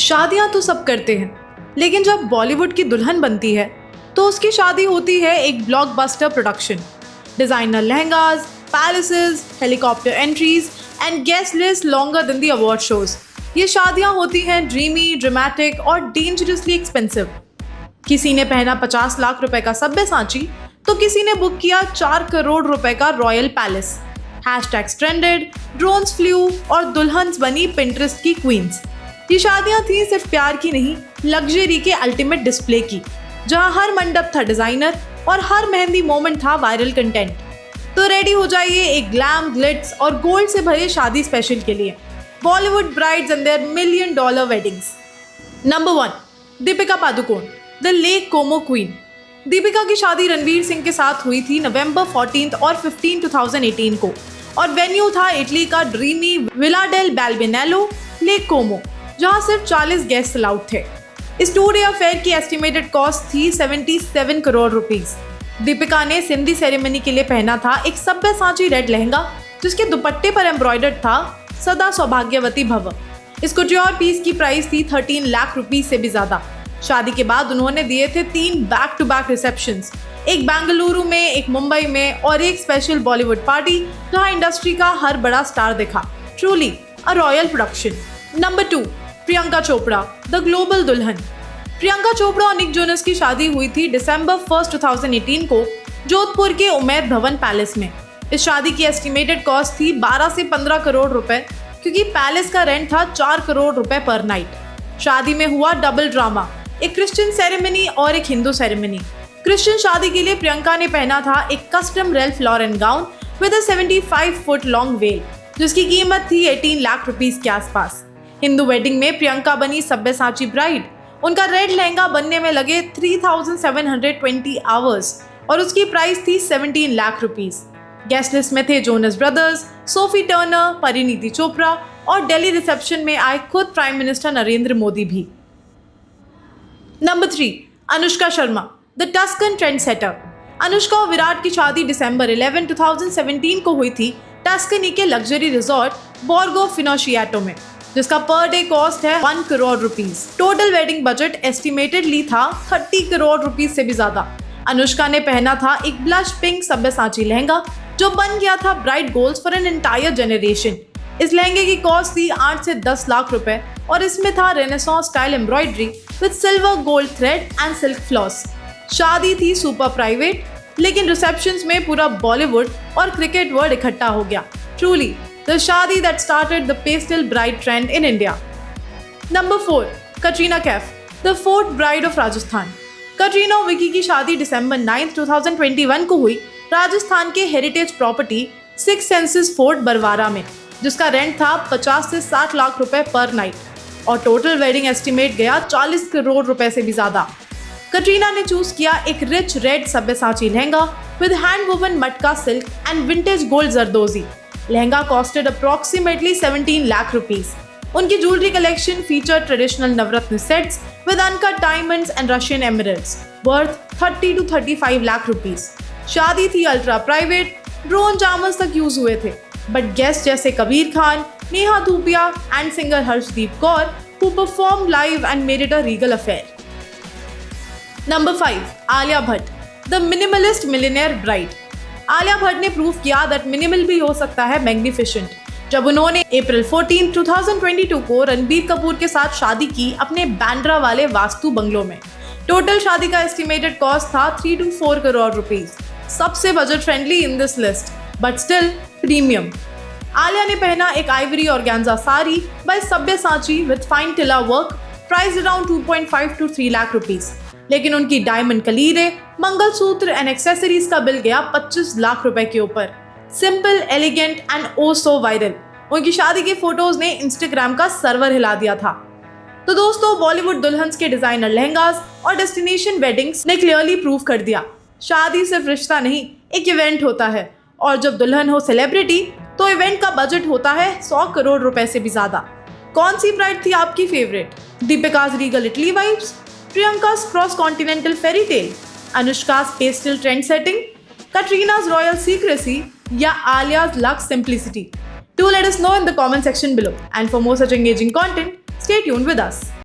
शादियां तो सब करते हैं, लेकिन जब बॉलीवुड की दुल्हन बनती है तो उसकी शादी होती है एक blockbuster production. Designer lehengas, palaces, helicopter entries and guest list longer than the award shows. ये शादियां होती हैं ड्रीमी, ड्रामेटिक और डेंजरसली एक्सपेंसिव। किसी ने पहना 50 लाख रुपए का सब्यसाची तो किसी ने बुक किया 4 करोड़ रुपए का royal palace. Hashtags trended, drones flu और दुल्हन्स बनी पिंटरेस्ट की क्वींस। ये शादियां थी सिर्फ प्यार की नहीं, लग्जरी के अल्टीमेट डिस्प्ले की, जहां हर मंडप था डिजाइनर और हर मेहंदी मोमेंट था वायरल कंटेंट। तो रेडी हो जाइए एक ग्लैम, ग्लिट्स और गोल्ड से भरे शादी स्पेशल के लिए, Bollywood brides and their $1 million weddings. Number 1, Deepika Padukone, the Lake Como queen. Deepika की शादी रणवीर सिंह के साथ हुई थी नवंबर 14 और 15, 2018 को, और वेन्यू था इटली का ड्रीमी विला डेल बाल्बिनेलो, लेक कोमो, जहां सिर्फ 40 गेस्ट अलाउड थे। इस 2-डे अफेयर की एस्टिमेटेड कॉस्ट थी 77 करोड़ रुपीस। दीपिका ने सिंधी सेरेमनी के लिए पहना था एक सब्यसाची रेड लहंगा, जिसके दुपट्टे पर एम्ब्रॉयडर्ड था सदा सौभाग्यवती भव। इस कुटियोर पीस की प्राइस थी 13 लाख रुपीस से भी ज्यादा। शादी के बाद उन्होंने दिए थे 3 बैक टू बैक रिसेप्शंस, एक बेंगलुरु में, एक मुंबई में और एक स्पेशल बॉलीवुड पार्टी जहां इंडस्ट्री का हर बड़ा स्टार दिखा। Truly a royal production. Number 2, Priyanka Chopra, the global दुल्हन। प्रियंका चोपड़ा और निक जोनस की शादी हुई थी December 1, 2018 को जोधपुर के उमैद भवन पैलेस में। इस शादी की एस्टिमेटेड कॉस्ट थी 12 से 15 करोड़ रुपए, क्योंकि पैलेस का रेंट था 4 करोड़ रुपए पर नाइट। शादी में हुआ डबल ड्रामा, एक क्रिश्चियन सेरेमनी और एक हिंदू सेरेमनी। क्रिश्चियन शादी के लिए प्रियंका ने पहना था एक custom Ralph Lauren gown with a 75 foot long veil, जिसकी कीमत थी 18 लाख रुपीस के आसपास। हिंदू वेडिंग में प्रियंका बनी सब्यसाची ब्राइड। उनका रेड लहंगा बनने में लगे 3720 आवर्स और उसकी प्राइस थी 17 लाख रुपीस। गेस्ट लिस्ट में थे Jonas brothers, Sophie Turner, Parineeti Chopra और दिल्ली रिसेप्शन में आए खुद प्राइम मिनिस्टर नरेंद्र मोदी भी। Number 3, Anushka Sharma, the Tuscan trend setter. Anushka और विराट की शादी December 11, 2017 को हुई थी टस्कनी के लग्जरी रिजॉर्ट बोर्गो फिनोशियाटो में, जिसका पर डे कॉस्ट है 1 crore rupees. Total wedding budget estimatedly था 30 करोड़ रुपीस से भी ज्यादा। अनुष्का ने पहना था एक ब्लश पिंक सब्यसाची लहंगा, जो बन गया था bright goals for an entire generation. इस लहंगे की कॉस्ट थी 8 से 10 लाख रुपए और इसमें था renaissance style embroidery with silver gold thread and silk floss. शादी थी सुपर प्राइवेट, लेकिन रिसेप्शंस में पूरा बॉलीवुड और क्रिकेट वर्ल्ड इकट्ठा हो गया। Truly the shadi that started the pastel bride trend in India. Number 4, Katrina Kaif, the fourth bride of Rajasthan. Katrina और विकी की शादी December 9, 2021 को हुई राजस्थान के heritage property 6 senses fort Barwara में, जिसका रेंट था 50 से 60 लाख रुपए पर नाइट और टोटल वेडिंग एस्टिमेट गया 40 करोड़ रुपए से भी ज्यादा। कटरीना ने चूज किया एक rich red Sabyasachi lehenga with hand woven matka silk and vintage gold zardozi. Lehenga costed approximately 17 lakh rupees. उनकी jewellery collection feature traditional navratna sets with uncut diamonds and Russian emeralds worth 30 to 35 lakh rupees. शादी थी अल्ट्रा प्राइवेट, ड्रोन जामर्स तक यूज हुए थे, but guest जैसे Kabir Khan, Neha Dhupia and singer Harshdeep Kaur who performed live and made it a regal affair. Number 5, Alia Bhatt, the minimalist millionaire bride. Alia Bhatt ने prove किया that minimal भी हो सकता है मैग्निफिसेंट, जब उन्होंने April 14, 2022 को रणबीर कपूर के साथ शादी की अपने बांद्रा वाले वास्तु बंगलों में। टोटल शादी का एस्टिमेटेड कॉस्ट था 3 to 4 करोड़ रुपीस। सबसे budget friendly in this list, but still premium. Alia ने पहना एक ivory organza sari by Sabyasachi with fine tila work, price around 2.5 to 3 lakh rupees. लेकिन उनकी diamond kaleere, mangalsutra and accessories का बिल गया 25 लाख रुपए के ऊपर। Simple, elegant and oh so viral. उनकी शादी के फोटोज ने इंस्टाग्राम का सर्वर हिला दिया था। तो दोस्तों, बॉलीवुड दुल्हन्स के डिजाइनर लहंगास और डेस्टिनेशन वेडिंग्स ने क्लियरली प्रूव कर दिया, शादी सिर्फ रिश्ता नहीं, एक इवेंट होता है, और जब दुल्हन हो सेलिब्रिटी तो इवेंट का बजट होता है 100 करोड़ रुपए से भी ज्यादा। कौन सी ब्राइड थी आपकी favourite? Deepika's regal Italy vibes, Priyanka's cross continental fairy tale, Anushka's pastel trend setting, Katrina's royal secrecy या Alia's luxe simplicity? Do let us know in the comment section below. And for more such engaging content, stay tuned with us.